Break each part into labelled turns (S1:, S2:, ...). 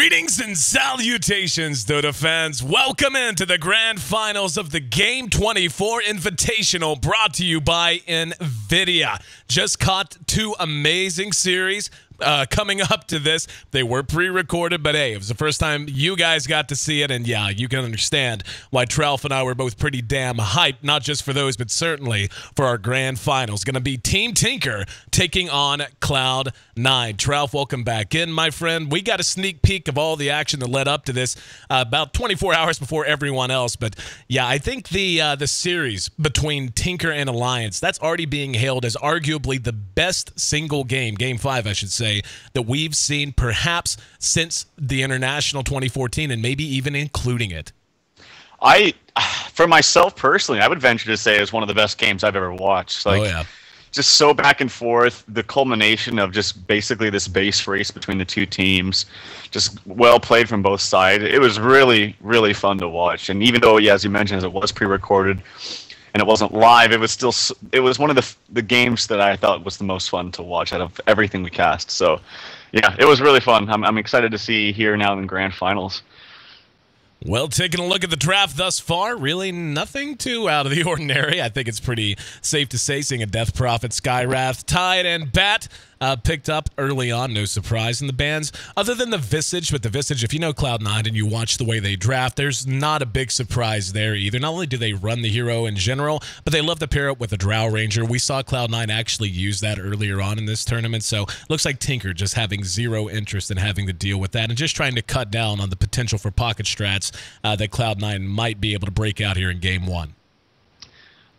S1: Greetings and salutations, Dota fans. Welcome into the grand finals of the Game24 Invitational, brought to you by NVIDIA. Just caught two amazing series coming up to this. They were pre-recorded, but hey, it was the first time you guys got to see it, and yeah, you can understand why Trelf and I were both pretty damn hyped, not just for those, but certainly for our grand finals. Going to be Team Tinker taking on Cloud9. Trelf, welcome back in, my friend. We got a sneak peek of all the action that led up to this about 24 hours before everyone else, but yeah, I think the series between Tinker and Alliance, that's already being hailed as arguably the best single game, Game 5, I should say, that we've seen perhaps since the International 2014, and maybe even including it. For myself personally, I would venture to say it's one of the best games I've ever watched. Like, oh, yeah. Just so back and forth, the culmination of just basically this base race between the two teams, just well played from both sides. It was really, really fun to watch. And even though, yeah, as you mentioned, it was pre-recorded and it wasn't live, it was one of the games that I thought was the most fun to watch out of everything we cast. So, yeah, it was really fun. I'm excited to see here now in the grand finals. Well, taking a look at the draft thus far, really nothing too out of the ordinary. I think it's pretty safe to say, seeing a Death Prophet, Skywrath, Tide, and Bat picked up early on, no surprise in the bans. Other than the Visage, with the Visage, if you know Cloud9 and you watch the way they draft, there's not a big surprise there either. Not only do they run the hero in general, but they love to pair up with a Drow Ranger. We saw Cloud9 actually use that earlier on in this tournament, so looks like Tinker just having zero interest in having to deal with that and just trying to cut down on the potential for pocket strats that Cloud9 might be able to break out here in Game 1.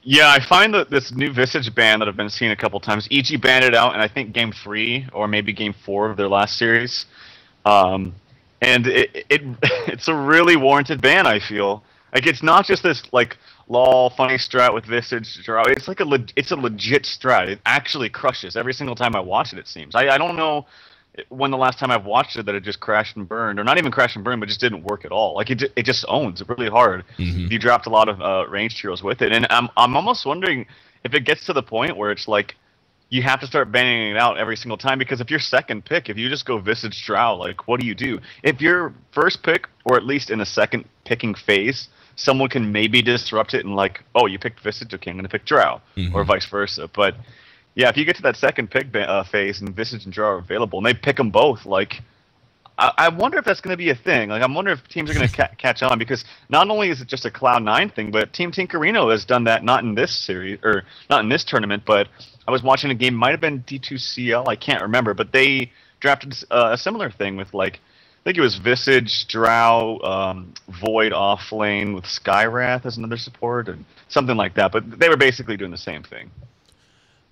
S2: Yeah, I find that this new Visage ban that I've been seeing a couple times, EG banned it out, and I think Game 3 or maybe Game 4 of their last series, and it's a really warranted ban. I feel like it's not just this like lol funny strat with Visage draw. It's like it's a legit strat. It actually crushes every single time I watch it. It seems. I don't know when the last time I've watched it that it just crashed and burned, or not even crashed and burned, but just didn't work at all. Like it just owns it really hard. Mm-hmm. You dropped a lot of ranged heroes with it, and I'm almost wondering if it gets to the point where it's like you have to start banning it out every single time, because if your second pick, if you just go Visage Drow, like what do you do? If your first pick, or at least in the second picking phase, someone can maybe disrupt it and like, oh, you picked Visage, okay, I'm gonna pick Drow, mm-hmm. or vice versa, but. Yeah, if you get to that second pick phase and Visage and Drow are available, and they pick them both, like, I wonder if that's going to be a thing. Like, I'm wondering if teams are going to catch on, because not only is it just a Cloud9 thing, but Team Tinkerino has done that, not in this series, or not in this tournament, but I was watching a game, might have been D2CL, I can't remember, but they drafted a similar thing with, like, I think it was Visage, Drow, Void off lane with Skywrath as another support, and something like that, but they were basically doing the same thing.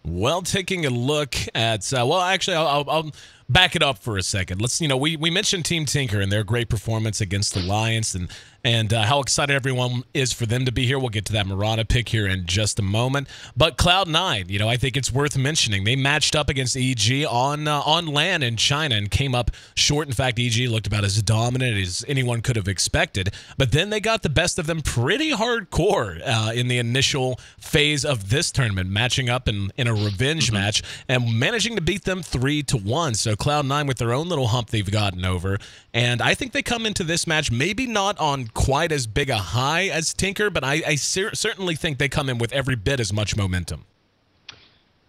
S1: Well, taking a look at, well, actually, I'll back it up for a second. Let's, we mentioned Team Tinker and their great performance against Alliance and how excited everyone is for them to be here. We'll get to that Murata pick here in just a moment. But Cloud9, I think it's worth mentioning. They matched up against EG on LAN in China and came up short. In fact, EG looked about as dominant as anyone could have expected. But then they got the best of them pretty hardcore in the initial phase of this tournament, matching up in a revenge match and managing to beat them 3-1. So Cloud9 with their own little hump they've gotten over. And I think they come into this match maybe not on quite as big a high as Tinker, but I certainly think they come in with every bit as much momentum.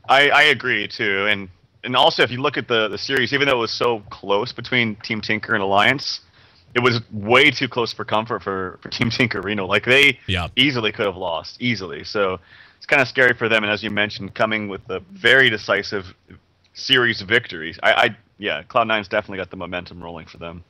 S2: I agree, too. And also, if you look at the series, even though it was so close between Team Tinker and Alliance, it was way too close for comfort for Team Tinkerino. Like, they easily could have lost, easily. So it's kind of scary for them. And as you mentioned, coming with a very decisive series victories, yeah, Cloud9's definitely got the momentum rolling for them.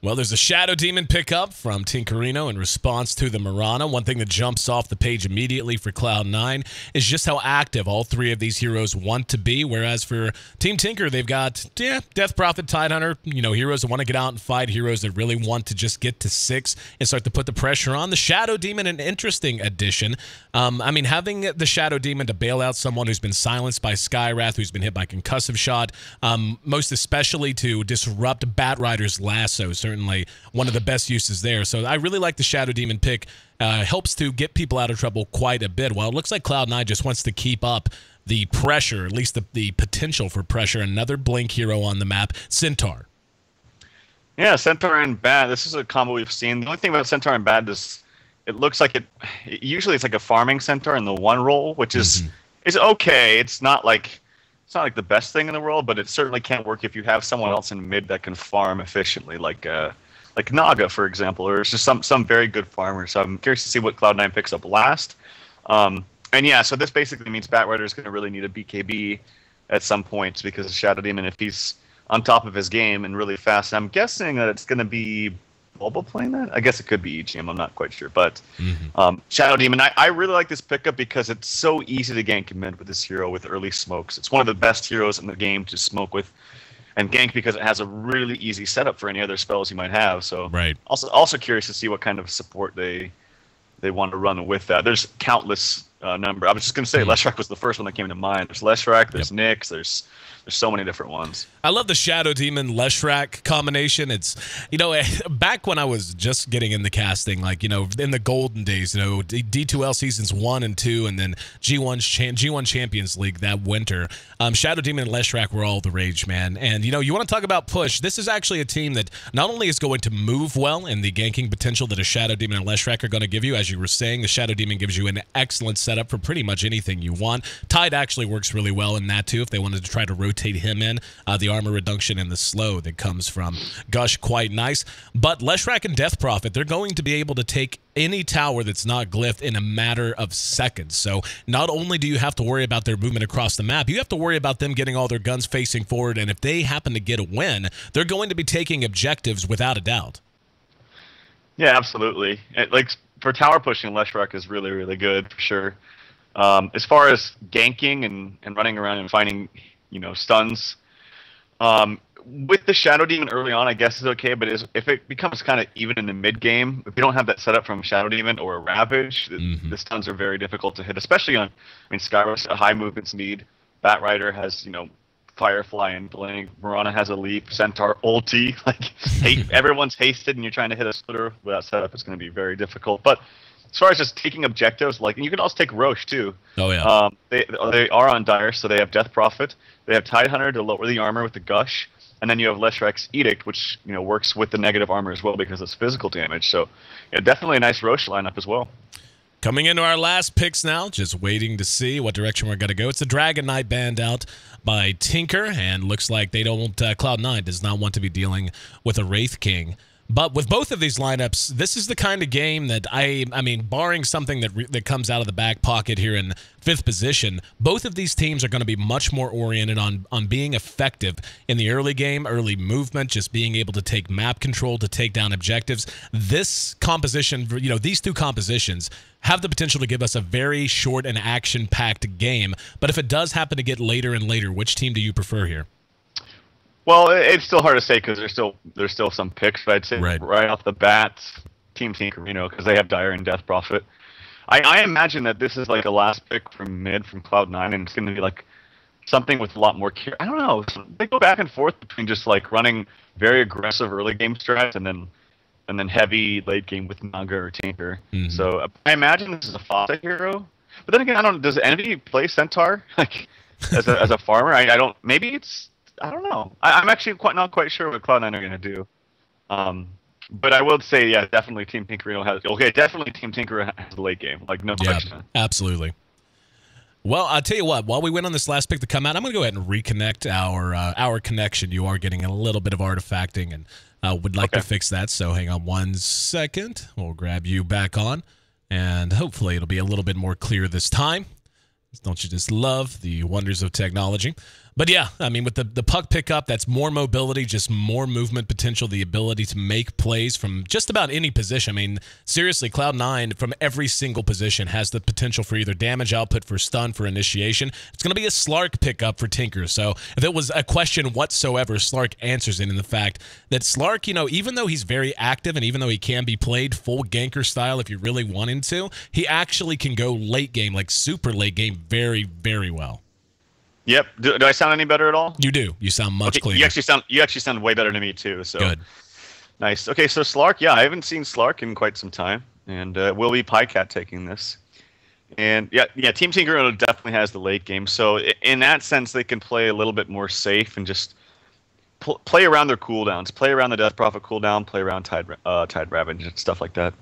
S1: Well, there's a Shadow Demon pickup from Tinkerino in response to the Mirana. One thing that jumps off the page immediately for Cloud9 is just how active all three of these heroes want to be, whereas for Team Tinker, they've got, Death Prophet, Tidehunter, heroes that want to get out and fight, heroes that really want to just get to 6 and start to put the pressure on. The Shadow Demon, an interesting addition. I mean, having the Shadow Demon to bail out someone who's been silenced by Skywrath, who's been hit by concussive shot, most especially to disrupt Batrider's lasso, certainly one of the best uses there. So I really like the Shadow Demon pick. Helps to get people out of trouble quite a bit. Well, it looks like Cloud9 just wants to keep up the pressure, at least the potential for pressure. Another Blink hero on the map, Centaur.
S2: Yeah, Centaur and Bat. This is a combo we've seen. The only thing about Centaur and Bat is it looks like usually it's like a farming Centaur in the one role, which is okay. It's not like the best thing in the world, but it certainly can't work if you have someone else in mid that can farm efficiently, like Naga, for example, or it's just some very good farmers. So I'm curious to see what Cloud9 picks up last. And yeah, so this basically means Batrider is going to really need a BKB at some point because of Shadow Demon if he's on top of his game and really fast. And I'm guessing that it's going to be Bulba playing that. I guess it could be EGM. I'm not quite sure. But Shadow Demon, I really like this pickup because it's so easy to gank mid with this hero with early smokes. It's one of the best heroes in the game to smoke with and gank because it has a really easy setup for any other spells you might have. So also curious to see what kind of support they want to run with that. There's countless number. I was just going to say Leshrac was the first one that came to mind. There's Leshrac, there's Nyx, there's so many different ones. I
S1: love the Shadow Demon Leshrac combination. It's, back when I was just getting into casting, like, in the golden days, D2L seasons 1 and 2, and then G1 Champions League that winter, Shadow Demon and Leshrac were all the rage, man. And, you want to talk about push. This is actually a team that not only is going to move well in the ganking potential that a Shadow Demon and Leshrac are going to give you, as you were saying, the Shadow Demon gives you an excellent setup for pretty much anything you want. Tide actually works really well in that, too, if they wanted to try to rotate him in. The armor reduction and the slow that comes from Gush, quite nice. But Leshrac and Death Prophet, they're going to be able to take any tower that's not glyphed in a matter of seconds. So not only do you have to worry about their movement across the map, you have to worry about them getting all their guns facing forward, and if they happen to get a win, they're going to be taking objectives without a doubt.
S2: Yeah, absolutely. Like, for tower pushing, Leshrac is really, really good, for sure. As far as ganking and running around and finding stuns. With the Shadow Demon early on, I guess is okay, but if it becomes kind of even in the mid game, if you don't have that setup from Shadow Demon or a Ravage, the stuns are very difficult to hit, especially on, Skyros a high movement speed, Batrider has, Firefly and Blink, Mirana has a Leap, Centaur ulti, everyone's hasted and you're trying to hit a splitter without setup, it's going to be very difficult. But as far as just taking objectives, and you can also take Roche too.
S1: Oh yeah.
S2: They are on Dire, so they have Death Prophet. They have Tidehunter to lower the armor with the Gush, and then you have Leshrac's Edict, which works with the negative armor as well because it's physical damage. So definitely a nice Roche lineup as well.
S1: Coming into our last picks now, just waiting to see what direction we're going to go. It's the Dragon Knight banned out by Tinker, and looks like they don't. Cloud9 does not want to be dealing with a Wraith King. But with both of these lineups, this is the kind of game that I mean, barring something that comes out of the back pocket here in 5th position, both of these teams are going to be much more oriented on being effective in the early game, early movement, just being able to take map control to take down objectives. This composition, these two compositions have the potential to give us a very short and action-packed game. But if it does happen to get later and later, which team do you prefer here?
S2: Well, it's still hard to say because there's still some picks, but I'd say right off the bat, Team Tinker, because they have Dire and Death Prophet. I imagine that this is like a last pick from mid from Cloud9, and it's going to be like something with a lot more care. I don't know. They go back and forth between just running very aggressive early game strats and then heavy late game with Naga or Tinker. So I imagine this is a Fata hero. But then again, does Envy play Centaur as a farmer? I don't. Maybe it's. I don't know. I'm actually not quite sure what Cloud9 are going to do. But I will say, yeah, definitely Team Tinker has. Okay, definitely Team Tinker has the late game. No question.
S1: Absolutely. Well, I'll tell you what. While we wait on this last pick to come out, I'm going to go ahead and reconnect our connection. You are getting a little bit of artifacting, and would like to fix that. So hang on 1 second. We'll grab you back on, and hopefully it'll be a little bit more clear this time. Don't you just love the wonders of technology? But yeah, I mean, with the puck pickup, that's more mobility, just more movement potential, the ability to make plays from just about any position. I mean, seriously, Cloud9 from every single position has the potential for either damage output, for stun, for initiation. It's going to be a Slark pickup for Tinker. So if it was a question whatsoever, Slark answers it in the fact that Slark, even though he's very active and even though he can be played full ganker style if you really want him to, he actually can go late game, like super late game, very, very well.
S2: Yep. Do I sound any better at all?
S1: You do. You sound much cleaner.
S2: You actually sound way better to me too. So
S1: good.
S2: Nice. Okay, so Slark. Yeah, I haven't seen Slark in quite some time, and will be Pycat taking this. And yeah, Team Tinker definitely has the late game. So in that sense, they can play a little bit more safe and just play around their cooldowns, play around the Death Prophet cooldown, play around Tide Ravage and stuff like that.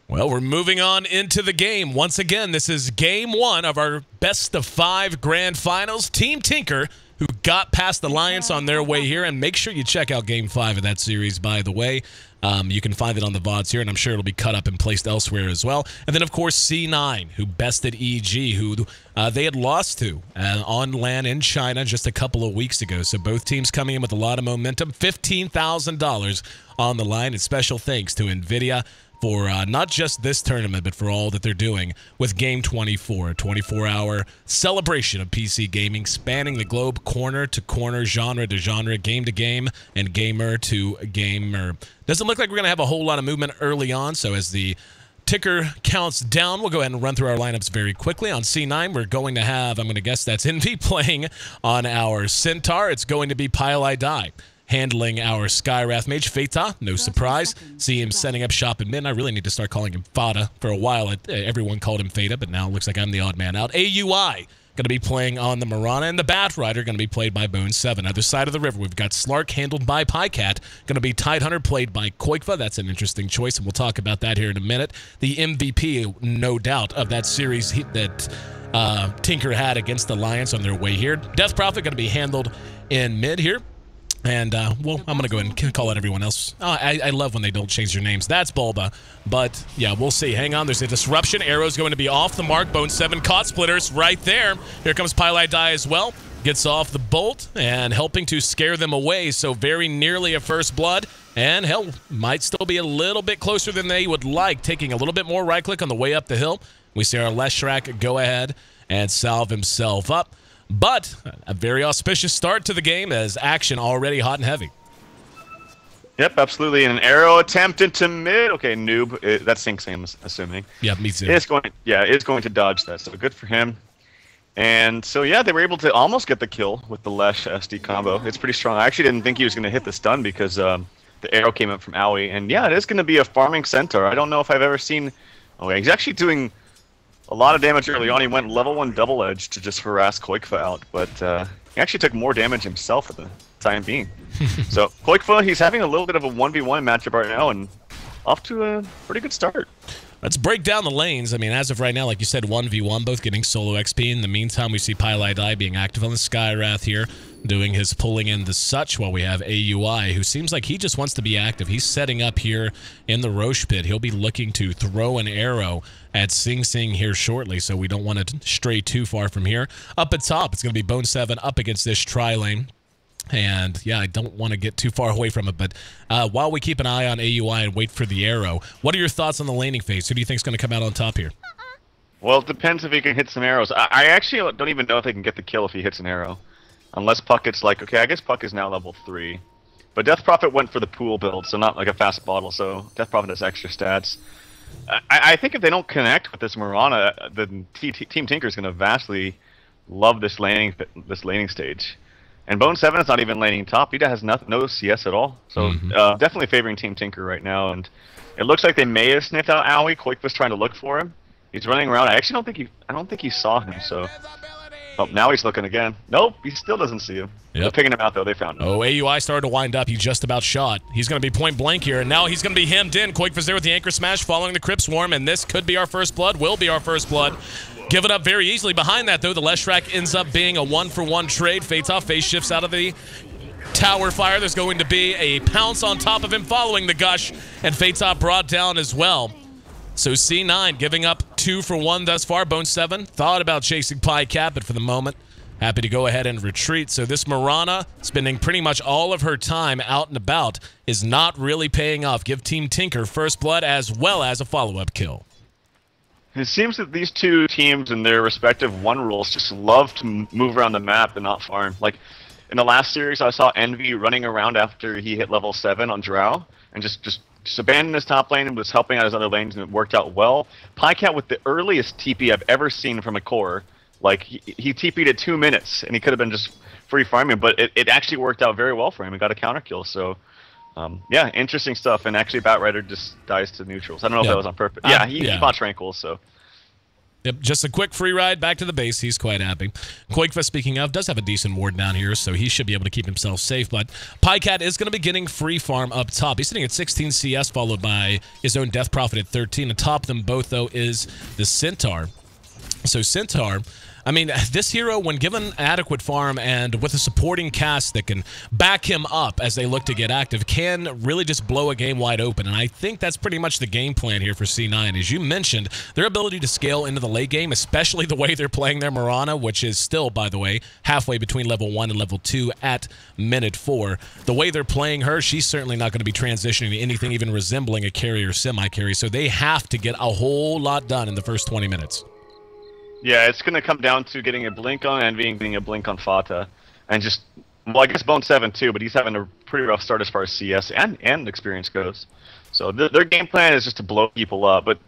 S1: Well, we're moving on into the game. Once again, this is game 1 of our best of 5 grand finals. Team Tinker, who got past Alliance on their way here, and make sure you check out game 5 of that series, by the way. You can find it on the VODs here, and I'm sure it'll be cut up and placed elsewhere as well. And then, of course, C9, who bested EG, who they had lost to on LAN in China just a couple of weeks ago. So both teams coming in with a lot of momentum. $15,000 on the line, and special thanks to NVIDIA for not just this tournament, but for all that they're doing with Game24, a 24-hour celebration of PC gaming, spanning the globe corner to corner, genre to genre, game to game, and gamer to gamer. Doesn't look like we're going to have a whole lot of movement early on, so as the ticker counts down, we'll go ahead and run through our lineups very quickly. On C9, we're going to have, I'm going to guess that's Envy playing on our Centaur. It's going to be Pile I Die handling our Skywrath Mage. Fata, no surprise. See him setting up shop in mid. I really need to start calling him Fata. For a while, everyone called him Fata, but now it looks like I'm the odd man out. AUI, going to be playing on the Mirana, and the Bat Rider going to be played by Bone7. Other side of the river, we've got Slark handled by Pycat, going to be Tidehunter played by Koikva. That's an interesting choice, and we'll talk about that here in a minute. The MVP, no doubt, of that series that Tinker had against Alliance on their way here. Death Prophet going to be handled in mid here. And, well, I'm going to go ahead and call out everyone else. I love when they don't change their names. That's Bulba. But, yeah, we'll see. Hang on. There's a disruption. Arrow's going to be off the mark. Bone7 caught Splitters right there. Here comes Pile I Die as well. Gets off the bolt and helping to scare them away. So very nearly a first blood. And, hell, might still be a little bit closer than they would like. Taking a little bit more right-click on the way up the hill. We see our Leshrak go ahead and salve himself up. But a very auspicious start to the game as action already hot and heavy.
S2: Yep, absolutely. And an arrow attempt into mid. Okay, noob. That's Sync, I'm assuming.
S1: Yeah, me too.
S2: It's going to dodge that, so good for him. And so, yeah, they were able to almost get the kill with the Lesh SD combo. It's pretty strong. I actually didn't think he was going to hit the stun because the arrow came up from Owie. And, yeah, it is going to be a farming centaur. I don't know if I've ever seen... Oh, he's actually doing a lot of damage early on. He went level 1 double edge to just harass Koikva out, but he actually took more damage himself at the time being. So Koikva, he's having a little bit of a 1v1 matchup right now, and off to a pretty good start.
S1: Let's break down the lanes. I mean, as of right now, like you said, 1v1, both getting solo XP. In the meantime, we see Pile I Die being active on the Skywrath here, doing his pulling in the such, while we have AUI, who seems like he just wants to be active. He's setting up here in the Roche pit. He'll be looking to throw an arrow at Sing Sing here shortly, so we don't want to stray too far from here. Up at top, it's going to be Bone7 up against this tri-lane. And, yeah, I don't want to get too far away from it, but while we keep an eye on AUI and wait for the arrow, what are your thoughts on the laning phase? Who do you think is going to come out on top here?
S2: Well, it depends if he can hit some arrows. I actually don't even know if they can get the kill if he hits an arrow. Unless Puck gets like, okay, I guess Puck is now level 3. But Death Prophet went for the pool build, so not like a fast bottle, so Death Prophet has extra stats. I think if they don't connect with this Mirana, then Team Tinker is going to vastly love this laning stage. And Bone7 is not even laning top. He has no CS at all. So definitely favoring Team Tinker right now. And it looks like they may have sniffed out Owie. Quake was trying to look for him. He's running around. I actually don't think he saw him. So now he's looking again. Nope, he still doesn't see him.
S1: Yep.
S2: They're picking him out though. They found him.
S1: Oh, AUI started to wind up. He just about shot. He's going to be point blank here, and now he's going to be hemmed in. Quake was there with the anchor smash, following the Crypt Swarm, and this could be our first blood. Will be our first blood. Give it up very easily. Behind that, though, the Leshrak ends up being a 1-for-1 trade. Fatov phase shifts out of the tower fire. There's going to be a pounce on top of him following the gush, and Fatov brought down as well. So C9 giving up 2-for-1 thus far. Bone7 thought about chasing Pycat, but for the moment, happy to go ahead and retreat. So this Mirana, spending pretty much all of her time out and about, is not really paying off. Give Team Tinker first blood as well as a follow-up kill.
S2: It seems that these two teams in their respective one rules just love to move around the map and not farm. Like, in the last series, I saw Envy running around after he hit level 7 on Drow, and just abandoned his top lane and was helping out his other lanes, and it worked out well. Pycat with the earliest TP I've ever seen from a core. Like, he TP'd at 2 minutes, and he could have been just free farming, but it actually worked out very well for him. He got a counter kill, so... yeah, interesting stuff, and actually Batrider just dies to neutrals. I don't know if that was on purpose. Yeah, he bought Tranquil, so...
S1: Yep, just a quick free ride back to the base. He's quite happy. Quakefa, speaking of, does have a decent ward down here, so he should be able to keep himself safe. But Pycat is going to be getting free farm up top. He's sitting at 16 CS, followed by his own Death Prophet at 13. Atop them both, though, is the Centaur. So Centaur, I mean, this hero, when given adequate farm and with a supporting cast that can back him up as they look to get active, can really just blow a game wide open. And I think that's pretty much the game plan here for C9. As you mentioned, their ability to scale into the late game, especially the way they're playing their Mirana, which is still, by the way, halfway between level 1 and level 2 at minute 4. The way they're playing her, she's certainly not going to be transitioning to anything even resembling a carry or semi-carry. So they have to get a whole lot done in the first 20 minutes.
S2: Yeah, it's going to come down to getting a blink on Envy and getting a blink on Fata. And just, well, I guess Bone 7 too, but he's having a pretty rough start as far as CS and experience goes. So their game plan is just to blow people up. But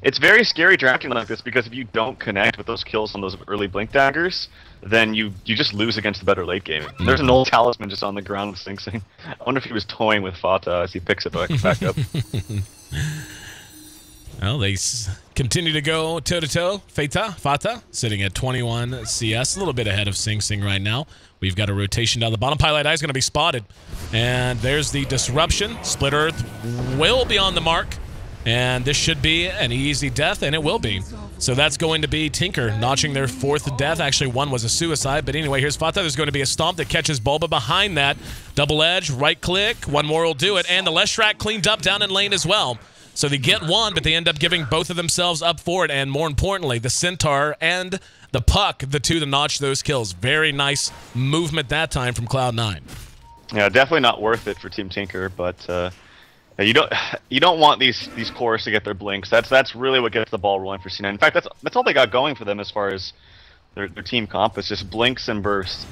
S2: it's very scary drafting like this because if you don't connect with those kills on those early blink daggers, then you just lose against the better late game. There's an old talisman just on the ground with Sing Sing. I wonder if he was toying with Fata as he picks it back up.
S1: Well, they continue to go toe-to-toe. Fata, sitting at 21 CS, a little bit ahead of Sing Sing right now. We've got a rotation down the bottom. Pilot Eye is going to be spotted. And there's the disruption. Split Earth will be on the mark. And this should be an easy death, and it will be. So that's going to be Tinker notching their 4th death. Actually, one was a suicide. But anyway, here's Fata. There's going to be a stomp that catches Bulba behind that. Double edge, right click. One more will do it. And the Leshrac cleaned up down in lane as well. So they get one, but they end up giving both of themselves up for it. And more importantly, the Centaur and the Puck, the two to notch those kills. Very nice movement that time from Cloud9.
S2: Yeah, definitely not worth it for Team Tinker, but you don't want these cores to get their blinks. That's really what gets the ball rolling for C9. In fact, that's all they got going for them as far as their team comp. It's just blinks and bursts.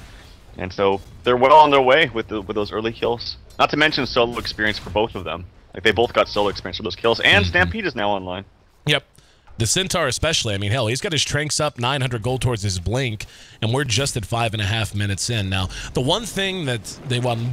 S2: And so they're well on their way with those early kills. Not to mention solo experience for both of them. Like, they both got solo experience for those kills, and Stampede is now online.
S1: Yep. The Centaur especially, I mean, hell, he's got his Tranks up, 900 gold towards his Blink, and we're just at 5.5 minutes in. Now, the one thing that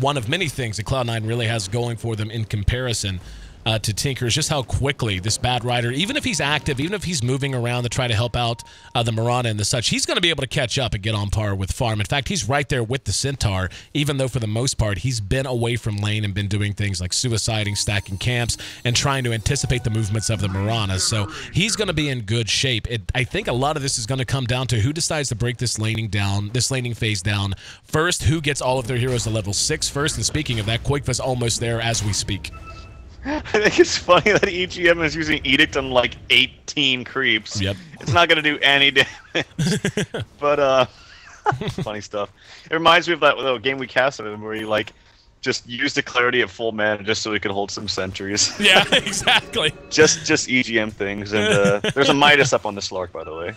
S1: one of many things that Cloud9 really has going for them in comparison to Tinker is just how quickly this Bad Rider, even if he's active, even if he's moving around to try to help out the Mirana and the such, he's going to be able to catch up and get on par with farm. In fact, he's right there with the Centaur, even though for the most part he's been away from lane and been doing things like suiciding, stacking camps, and trying to anticipate the movements of the Mirana. So he's going to be in good shape. I think a lot of this is going to come down to who decides to break this laning phase down first, who gets all of their heroes to level 6 first. And speaking of that, Quakefa's almost there as we speak.
S2: I think it's funny that EGM is using Edict on like 18 creeps.
S1: Yep.
S2: It's not going to do any damage. But, funny stuff. It reminds me of that little game we casted in where you, like, just used the clarity at full mana just so we could hold some sentries.
S1: Yeah, exactly.
S2: just EGM things. And there's a Midas up on the Slark, by the way.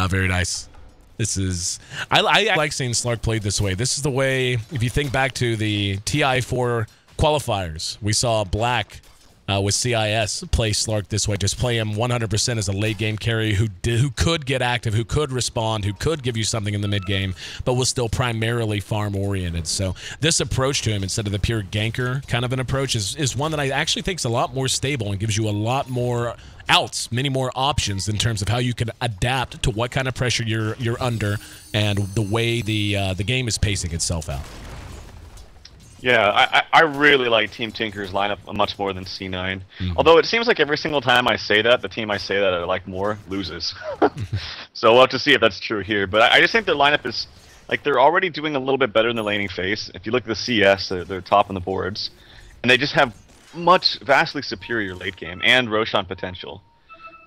S1: Very nice. This is... I like seeing Slark played this way. This is the way, if you think back to the TI4 qualifiers, we saw Black with CIS play Slark this way. Just play him 100% as a late game carry who could get active, who could respond, who could give you something in the mid game, but was still primarily farm oriented. So this approach to him, instead of the pure ganker kind of an approach, is one that I actually think is a lot more stable and gives you a lot more outs, many more options in terms of how you can adapt to what kind of pressure you're under and the way the game is pacing itself out.
S2: Yeah, I really like Team Tinker's lineup much more than C9. Although it seems like every single time I say that, the team I say that I like more loses. So we'll have to see if that's true here. But I just think their lineup is, like, they're already doing a little bit better in the laning phase. If you look at the CS, they're top on the boards. And they just have vastly superior late game and Roshan potential.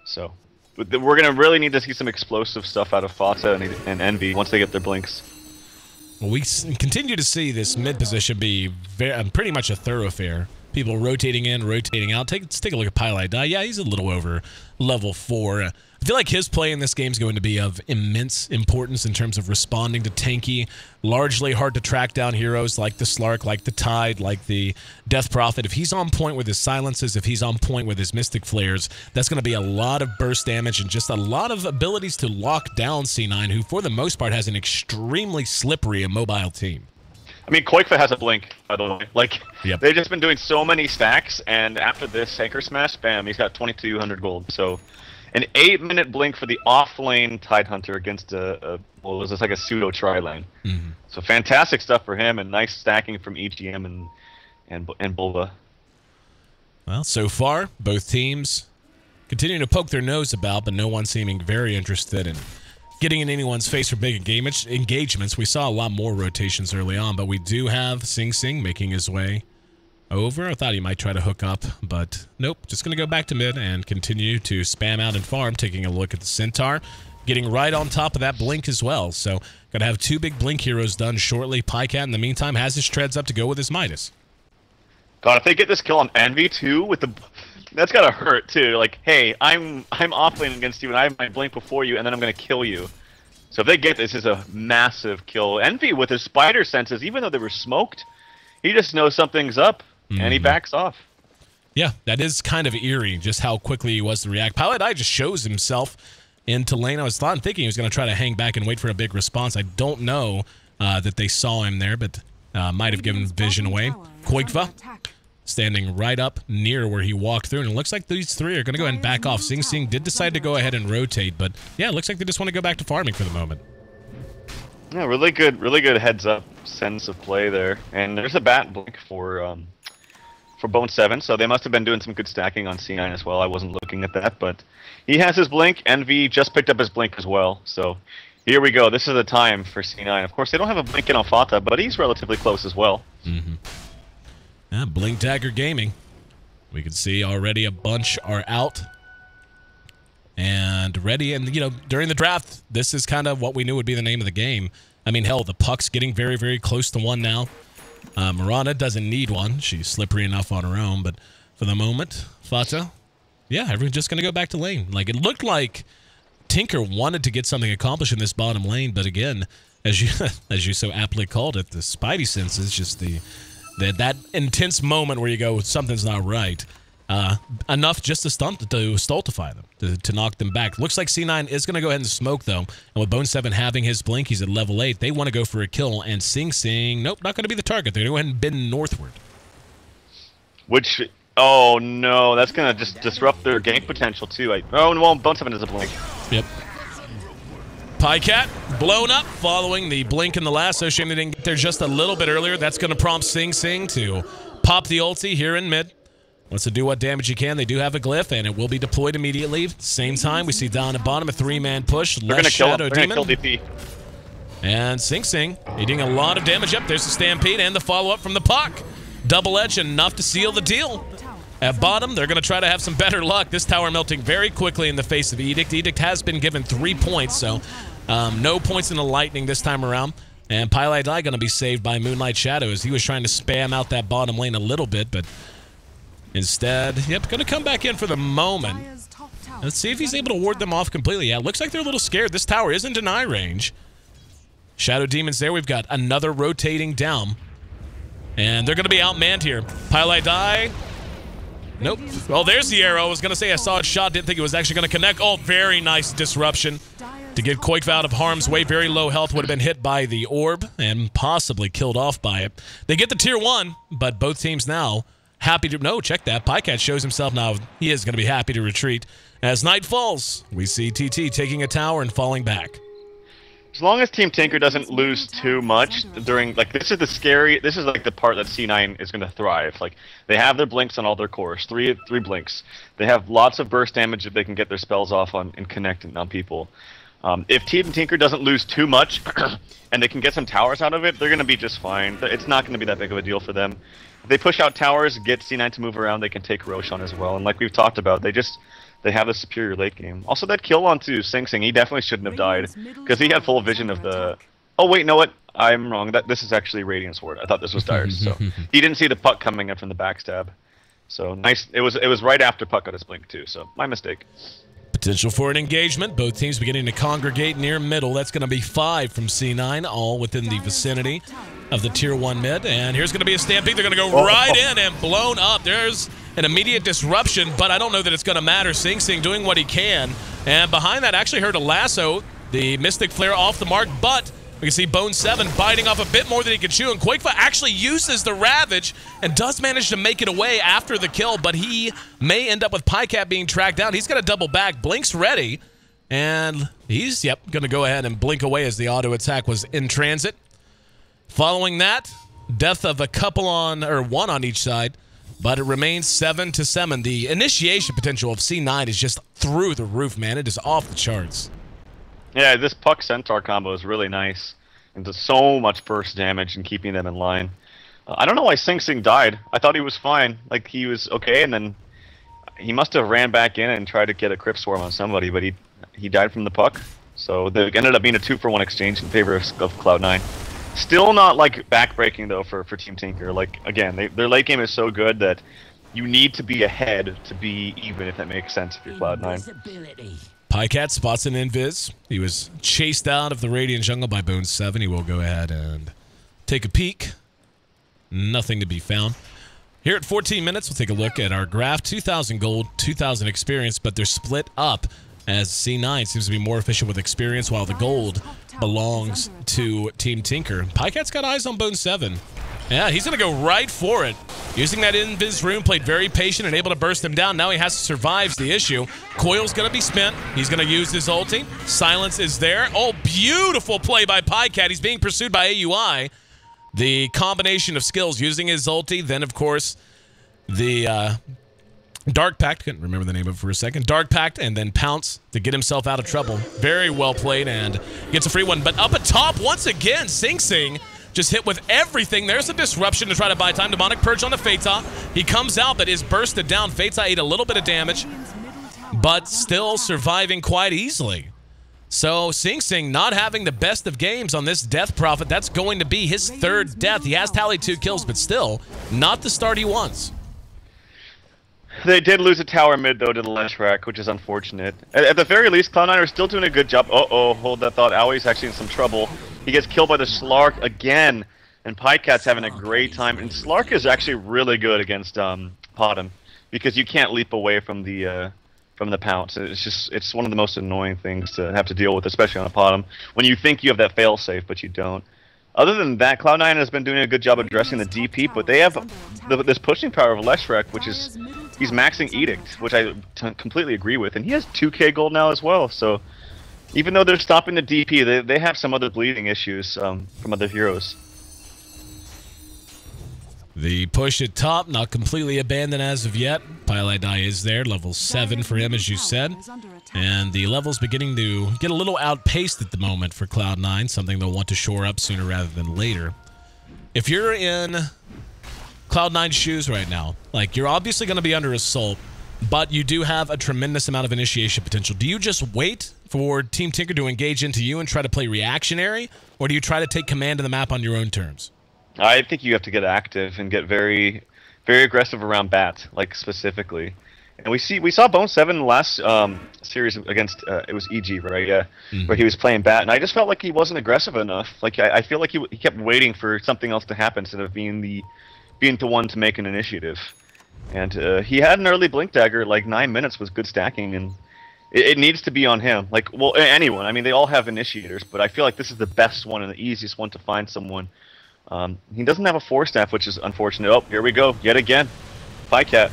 S2: So we're going to really need to see some explosive stuff out of Fata and Envy once they get their blinks.
S1: Well, we continue to see this mid position be pretty much a thoroughfare. People rotating in, rotating out. Let's take a look at Pilot Die. Yeah, he's a little over level 4. I feel like his play in this game is going to be of immense importance in terms of responding to tanky, largely hard to track down heroes like the Slark, like the Tide, like the Death Prophet. If he's on point with his silences, if he's on point with his Mystic Flares, that's going to be a lot of burst damage and just a lot of abilities to lock down C9, who for the most part has an extremely slippery and mobile team.
S2: I mean, Quakefa has a blink, by the way. Like,
S1: Yep.
S2: They've just been doing so many stacks, and after this Anchor Smash, bam, he's got 2,200 gold. So An 8-minute blink for the off-lane Tidehunter against well, it was just like a pseudo tri-lane. So fantastic stuff for him, and nice stacking from EGM and Bulva.
S1: Well, so far, both teams continuing to poke their nose about, but no one seeming very interested in getting in anyone's face for big engagements. We saw a lot more rotations early on, but we do have Sing Sing making his way over. I thought he might try to hook up, but nope. Just going to go back to mid and continue to spam out and farm, taking a look at the Centaur, getting right on top of that Blink as well. So, going to have 2 big Blink heroes done shortly. Pycat, in the meantime, has his treads up to go with his Midas.
S2: God, if they get this kill on Envy too, with the... That's gotta hurt too. Like, hey, I'm offlane against you, and I have my Blink before you, and then I'm gonna kill you. So if they get this, is a massive kill. Envy with his spider senses, even though they were smoked, he just knows something's up, and he backs off.
S1: Yeah, that is kind of eerie, just how quickly he was to react. Paladai just shows himself into lane. I was thinking he was gonna try to hang back and wait for a big response. I don't know that they saw him there, but might have given vision away. Koikva standing right up near where he walked through, and it looks like these 3 are going to go ahead and back off. Sing Sing did decide to go ahead and rotate, but yeah, it looks like they just want to go back to farming for the moment.
S2: Yeah, really good heads-up sense of play there. And there's a bat Blink for Bone 7, so they must have been doing some good stacking on C9 as well. I wasn't looking at that, but he has his Blink. Envy just picked up his Blink as well, so here we go. This is the time for C9. Of course, they don't have a Blink in Alfata, but he's relatively close as well.
S1: Yeah, Blink Dagger Gaming. We can see already a bunch are out and ready. And, you know, during the draft, this is kind of what we knew would be the name of the game. I mean, hell, the puck's getting very, very close to 1 now. Mirana doesn't need one. She's slippery enough on her own. But for the moment, Fata, yeah, everyone's just going to go back to lane. Like, it looked like Tinker wanted to get something accomplished in this bottom lane. But again, as you so aptly called it, the Spidey sense is just that intense moment where you go, something's not right. Enough just to stultify them, to knock them back. Looks like C9 is going to go ahead and smoke, though. And with Bone 7 having his Blink, he's at level 8. They want to go for a kill, and Sing Sing, nope, not going to be the target. They're going to go ahead and bend northward.
S2: Which, oh no, that's going to just disrupt their gank potential, too. Oh, well, Bone 7 is a Blink.
S1: Yep. Pycat blown up following the Blink in the lasso. Shame they didn't get there just a little bit earlier. That's going to prompt Sing Sing to pop the ulti here in mid. Wants to do what damage he can. They do have a glyph, and it will be deployed immediately. Same time, we see down at bottom a 3-man push.
S2: They're going to kill him. They're going to kill DP.
S1: And Sing Sing eating a lot of damage. Up there's the Stampede and the follow-up from the puck. Double edge enough to seal the deal. At bottom, they're going to try to have some better luck. This tower melting very quickly in the face of Edict. Edict has been given 3 points, so no points in the Lightning this time around. And Pylai Dai going to be saved by Moonlight Shadow as he was trying to spam out that bottom lane a little bit, but instead, yep, going to come back in for the moment. Let's see if he's able to ward them off completely. Yeah, it looks like they're a little scared. This tower is in deny range. Shadow Demons there. We've got another rotating down. And they're going to be outmanned here. Pylai Dai. Nope. Well, there's the arrow. I was going to say I saw a shot. Didn't think it was actually going to connect. Oh, very nice disruption to get Koikva out of harm's way. Very low health. Would have been hit by the orb and possibly killed off by it. They get the tier 1, but both teams now happy to... No, check that. Pycat shows himself now. He is going to be happy to retreat. As night falls, we see TT taking a tower and falling back.
S2: As long as Team Tinker doesn't lose too much during, like, this is like the part that C9 is going to thrive. Like, they have their blinks on all their cores, three blinks. They have lots of burst damage if they can get their spells off on and connecting on people. If Team Tinker doesn't lose too much and they can get some towers out of it, they're going to be just fine. It's not going to be that big of a deal for them. If they push out towers, get C9 to move around, they can take Roshan as well. And like we've talked about, they have a superior late game. Also, that kill onto Sing Sing, he definitely shouldn't have died because he had full vision of the... Oh, wait, no, what? I'm wrong. This is actually Radiant Sword. I thought this was Dyer's. So he didn't see the puck coming in from the backstab. So nice. It was right after puck got his blink, too. So my mistake.
S1: Potential for an engagement. Both teams beginning to congregate near middle. That's going to be 5 from C9, all within the vicinity of the tier 1 mid. And here's going to be a stampede. They're going to go right in and blown up. There's an immediate disruption, but I don't know that it's going to matter. Sing Sing doing what he can. And behind that, actually heard a lasso. The Mystic Flare off the mark, but We can see Bone 7 biting off a bit more than he can chew, and Quakefa actually uses the Ravage and does manage to make it away after the kill, but he may end up with Pycat being tracked down. He's got a double back. Blink's ready, and he's, going to go ahead and blink away as the auto attack was in transit. Following that, death of a couple on, or one on each side, but it remains 7-7. The initiation potential of C9 is just through the roof, man. It is off the charts.
S2: Yeah, this Puck Centaur combo is really nice. And does so much burst damage and keeping them in line. I don't know why Sing Sing died. I thought he was fine. Like, he was okay, and then he must have ran back in and tried to get a Crypt Swarm on somebody, but he died from the Puck. So they ended up being a 2-for-1 exchange in favor of Cloud9. Still not, like, backbreaking, though, for Team Tinker. Like, again, their late game is so good that you need to be ahead to be even, if that makes sense, if you're Cloud9.
S1: Pycat spots an invis. He was chased out of the Radiant Jungle by Bone 7. He will go ahead and take a peek. Nothing to be found. Here at 14 minutes, we'll take a look at our graph. 2,000 gold, 2,000 experience, but they're split up as C9 seems to be more efficient with experience, while the gold belongs to Team Tinker. Pycat's got eyes on Bone 7. Yeah, he's going to go right for it. Using that invis rune, played very patient and able to burst him down. Now he has to survive the issue. Coil's going to be spent. He's going to use his ulti. Silence is there. Oh, beautiful play by Pycat. He's being pursued by AUI. The combination of skills, using his ulti, then, of course, the Dark Pact. Couldn't remember the name of it for a second. Dark Pact, and then Pounce to get himself out of trouble. Very well played, and gets a free one. But up atop, once again, Sing Sing just hit with everything. There's a disruption to try to buy time. Demonic Purge on the Phaeton. He comes out, but is bursted down. Phaeton ate a little bit of damage, but still surviving quite easily. So Sing Sing not having the best of games on this Death Prophet. That's going to be his third death. He has tallied 2 kills, but still not the start he wants.
S2: They did lose a tower mid, though, to the Leshrac, which is unfortunate. At the very least, Cloud9 are still doing a good job. Uh-oh, hold that thought. Aui's actually in some trouble. He gets killed by the Slark again, and Pycat's having a great time. And Slark is actually really good against Potom, because you can't leap away from the pounce. It's one of the most annoying things to have to deal with, especially on a Potom, when you think you have that failsafe, but you don't. Other than that, Cloud9 has been doing a good job addressing the DP, but they have this pushing power of Leshrac, which is he's maxing Edict, which I completely agree with, and he has 2k gold now as well. So even though they're stopping the DP, they have some other bleeding issues from other heroes.
S1: The push at top, not completely abandoned as of yet. Pile Die is there, level 7 for him, as you said. And the level's beginning to get a little outpaced at the moment for Cloud9, something they'll want to shore up sooner rather than later. If you're in Cloud9's shoes right now, like, you're obviously going to be under assault, but you do have a tremendous amount of initiation potential. Do you just wait for Team Tinker to engage into you and try to play reactionary, or do you try to take command of the map on your own terms?
S2: I think you have to get active and get very, very aggressive around Bat, like, specifically. And we saw Bone 7 in the last series against it was EG, right? Yeah, where he was playing Bat, and I just felt like he wasn't aggressive enough. Like, I feel like he kept waiting for something else to happen instead of being the one to make an initiative. And he had an early Blink Dagger, like 9 minutes was good stacking, and it needs to be on him. Like, well, anyone. I mean, they all have initiators, but I feel like this is the best one and the easiest one to find someone. He doesn't have a 4-staff, which is unfortunate. Oh, here we go, yet again. Pycat.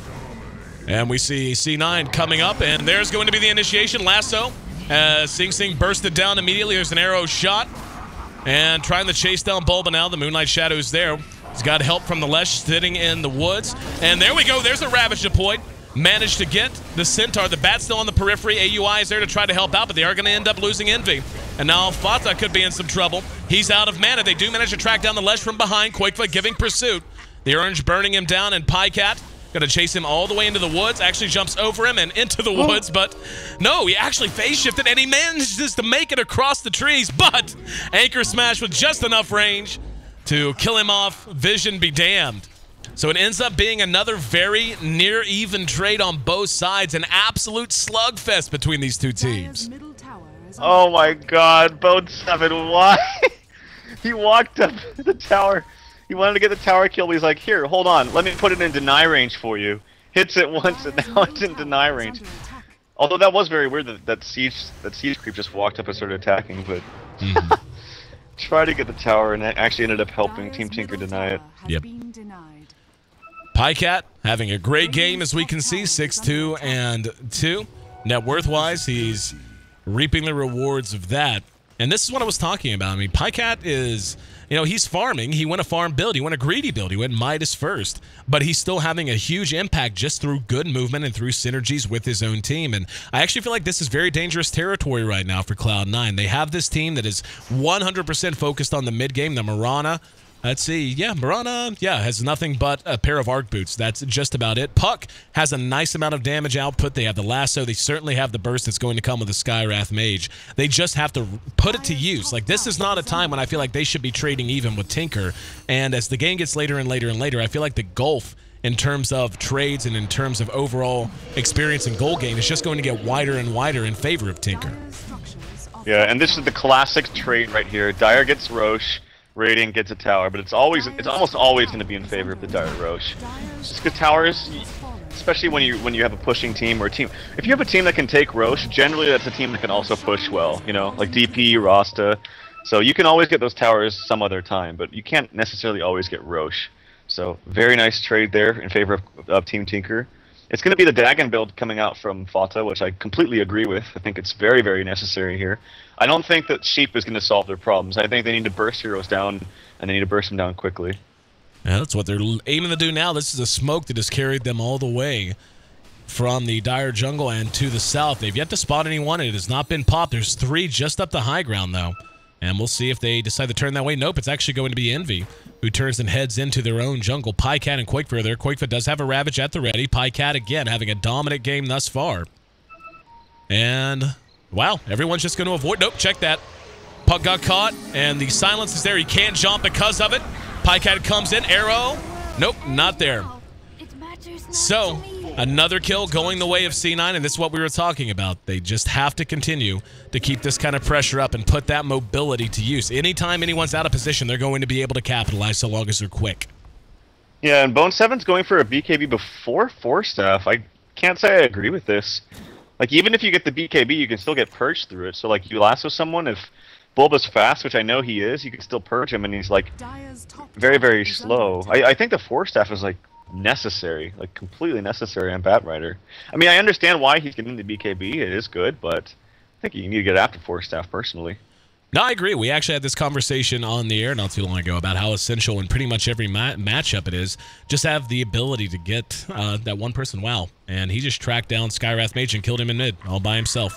S1: And we see C9 coming up, and there's going to be the initiation. Lasso. Sing Sing bursted down immediately. There's an arrow shot. And trying to chase down Bulba now. The Moonlight Shadow's there. He's got help from the Lesh sitting in the woods. And there we go. There's a Ravage deployed. Managed to get the Centaur. The Bat's still on the periphery. AUI is there to try to help out, but they are going to end up losing Envy. And now Fata could be in some trouble. He's out of mana. They do manage to track down the Lesh from behind. Quakefoot giving pursuit. The Orange burning him down, and Pycat going to chase him all the way into the woods. Actually jumps over him and into the woods, but no, he actually phase shifted, and he manages to make it across the trees, but Anchor Smash with just enough range to kill him off. Vision be damned. So it ends up being another very near even trade on both sides. An absolute slugfest between these two teams.
S2: Oh my god, Bone 7, why? He walked up the tower. He wanted to get the tower kill, but he's like, here, hold on, let me put it in deny range for you. Hits it once, and now it's in deny range. Although that was very weird that siege creep just walked up and started attacking, but... tried to get the tower, and it actually ended up helping Team Tinker deny it.
S1: Yep. Pycat having a great game, as we can see, 6-2 and 2. Net worth-wise, he's reaping the rewards of that. And this is what I was talking about. I mean, Pycat is, you know, he's farming. He went a farm build. He went a greedy build. He went Midas first. But he's still having a huge impact just through good movement and through synergies with his own team. And I actually feel like this is very dangerous territory right now for Cloud9. They have this team that is 100% focused on the mid game, the Mirana. Let's see. Yeah, Mirana, has nothing but a pair of arc boots. That's just about it. Puck has a nice amount of damage output. They have the lasso. They certainly have the burst that's going to come with the Skywrath Mage. They just have to put it to use. Like, this is not a time when I feel like they should be trading even with Tinker. And as the game gets later and later and later, I feel like the gulf in terms of trades and in terms of overall experience and goal gain is just going to get wider and wider in favor of Tinker.
S2: Yeah, and this is the classic trade right here. Dire gets Roche. Radiant gets a tower, but it's almost always going to be in favor of the Dire Roche. Just because towers, especially when you have a pushing team or a team. If you have a team that can take Roche, generally that's a team that can also push well. You know, like DP, Rasta. So you can always get those towers some other time, but you can't necessarily always get Roche. So very nice trade there in favor of Team Tinker. It's going to be the Dagon build coming out from Fata, which I completely agree with. I think it's very, very necessary here. I don't think that Sheep is going to solve their problems. I think they need to burst heroes down, and they need to burst them down quickly.
S1: Yeah, that's what they're aiming to do now. This is a smoke that has carried them all the way from the Dire jungle and to the south. They've yet to spot anyone. It has not been popped. There's 3 just up the high ground, though. And we'll see if they decide to turn that way. Nope, it's actually going to be Envy, who turns and heads into their own jungle. Pycat and Quakefa there. Quakefa does have a Ravage at the ready. Pycat, again, having a dominant game thus far. And, wow, everyone's just going to avoid. Nope, check that. Puck got caught, and the silence is there. He can't jump because of it. Pycat comes in. Arrow. Nope, not there. So, another kill going the way of C9, and this is what we were talking about. They just have to continue to keep this kind of pressure up and put that mobility to use. Anytime anyone's out of position, they're going to be able to capitalize so long as they're quick.
S2: Yeah, and Bone7's going for a BKB before Force Staff. I can't say I agree with this. Like, even if you get the BKB, you can still get purged through it. So, like, you lasso someone, if Bulba's fast, which I know he is, you can still purge him, and he's, like, very, very slow. I think the Force Staff is, like, necessary, like completely necessary on Batrider. I mean, I understand why he's getting the BKB. It is good, but I think you need to get after Force Staff personally.
S1: No, I agree. We actually had this conversation on the air not too long ago about how essential in pretty much every matchup it is just have the ability to get that one person wow. And he just tracked down Skywrath Mage and killed him in mid all by himself.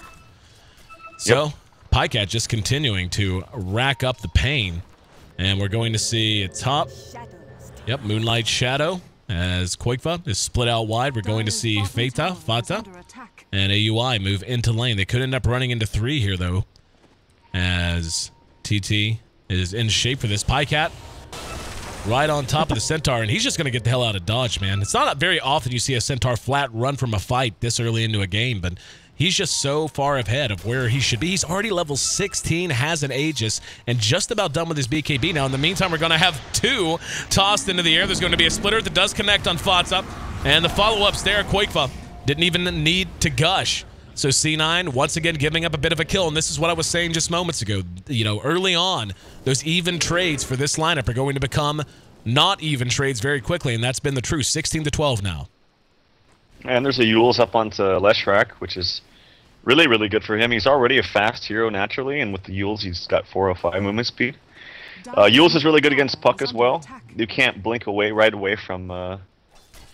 S1: So, yep. Pycat just continuing to rack up the pain. And we're going to see a top. Yep, Moonlight Shadow. As Quakefa is split out wide, we're going to see Fata, and AUI move into lane. They could end up running into 3 here, though, as TT is in shape for this. Pycat right on top of the Centaur, and he's just going to get the hell out of dodge, man. It's not very often you see a Centaur flat run from a fight this early into a game, but he's just so far ahead of where he should be. He's already level 16, has an Aegis, and just about done with his BKB. Now, in the meantime, we're going to have 2 tossed into the air. There's going to be a splitter that does connect on Fatsa, and the follow-ups there, Quakefa didn't even need to gush. So C9, once again, giving up a bit of a kill, and this is what I was saying just moments ago. You know, early on, those even trades for this lineup are going to become not even trades very quickly, and that's been the truth. 16-12 now.
S2: And there's a Yules up onto Leshrac, which is really, really good for him. He's already a fast hero naturally, and with the Yules, he's got 405 movement speed. Yules is really good against Puck as well. You can't blink away right away from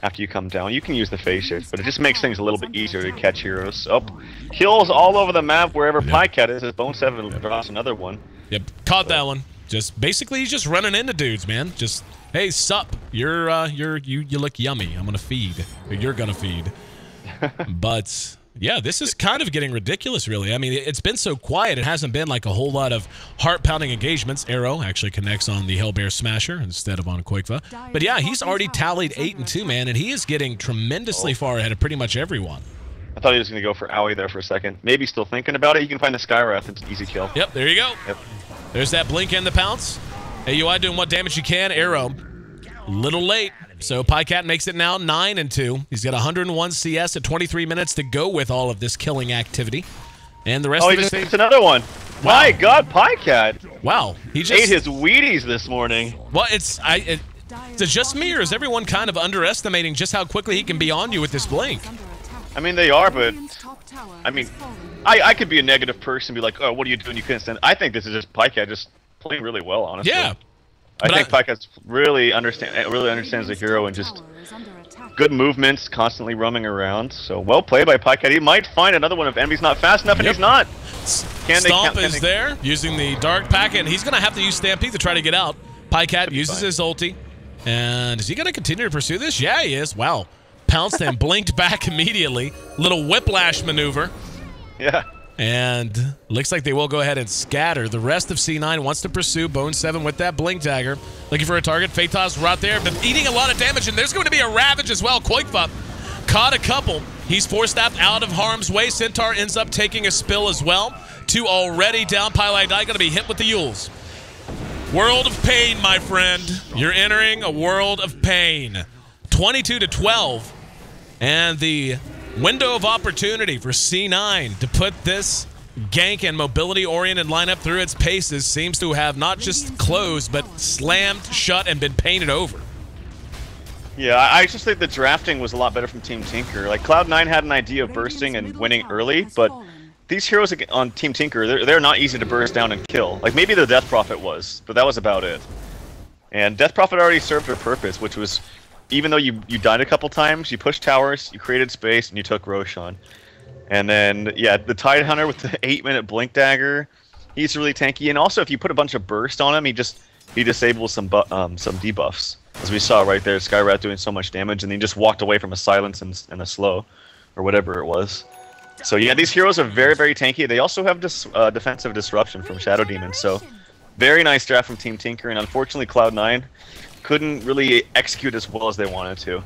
S2: after you come down. You can use the phase shift, but it just makes things a little bit easier to catch heroes. Oh, kills all over the map wherever Pycat is. As Bone7 drops another one.
S1: Yep, caught that one. Just basically, he's just running into dudes, man. Just, hey, sup? You look yummy. I'm gonna feed. Or you're gonna feed. But yeah, this is kind of getting ridiculous, really. I mean, it's been so quiet. It hasn't been like a whole lot of heart-pounding engagements. Arrow actually connects on the Hellbear Smasher instead of on Quakefa. But yeah, he's already tallied 8-2, man, and he is getting tremendously far ahead of pretty much everyone.
S2: I thought he was going to go for Owie there for a second. Maybe still thinking about it. You can find the Skywrath. It's an easy kill.
S1: Yep, there you go.
S2: Yep.
S1: There's that blink and the pounce. AUI doing what damage you can. Arrow, little late. So Pycat makes it now 9-2. He's got 101 CS at 23 minutes to go with all of this killing activity. And the rest of his
S2: it's another one. My God, Pycat!
S1: Wow, he just
S2: ate his Wheaties this morning.
S1: Well, is it just me, or is everyone kind of underestimating just how quickly he can be on you with this blink?
S2: I mean, they are, but I mean, I could be a negative person and be like, oh, what are you doing? You couldn't stand. I think this is just Pycat just playing really well, honestly.
S1: Yeah.
S2: I think Pycat really understands the hero and just good movements, constantly roaming around. So well played by Pycat. He might find another one if Envy's not fast enough, and he's not.
S1: Stomp is there, using the Dark Packet, and he's going to have to use Stampede to try to get out. Pycat uses his ulti. And is he going to continue to pursue this? Yeah, he is. Wow. Pounced and blinked back immediately. Little whiplash maneuver.
S2: Yeah.
S1: And looks like they will go ahead and scatter. The rest of C9 wants to pursue Bone 7 with that blink dagger. Looking for a target. Phaetos right there, but eating a lot of damage, and there's going to be a Ravage as well. Koikfa caught a couple. He's force-staffed out of harm's way. Centaur ends up taking a spill as well. 2 already down. Pylai Die going to be hit with the Yules. World of pain, my friend. You're entering a world of pain. 22-12. And the window of opportunity for C9 to put this gank and mobility-oriented lineup through its paces seems to have not just closed, but slammed shut and been painted over.
S2: Yeah, I just think the drafting was a lot better from Team Tinker. Like, Cloud9 had an idea of bursting and winning early, but these heroes on Team Tinker, they're not easy to burst down and kill. Like, maybe the Death Prophet was, but that was about it. And Death Prophet already served her purpose, which was, even though you died a couple times, you pushed towers, you created space, and you took Roshan. And then, yeah, the Tide Hunter with the 8-minute Blink Dagger, he's really tanky. And also, if you put a bunch of burst on him, he disables some debuffs. As we saw right there, Skyrat doing so much damage, and he just walked away from a silence and a slow, or whatever it was. So yeah, these heroes are very, very tanky. They also have defensive disruption from Shadow Demon. So very nice draft from Team Tinker, and unfortunately Cloud9 couldn't really execute as well as they wanted to.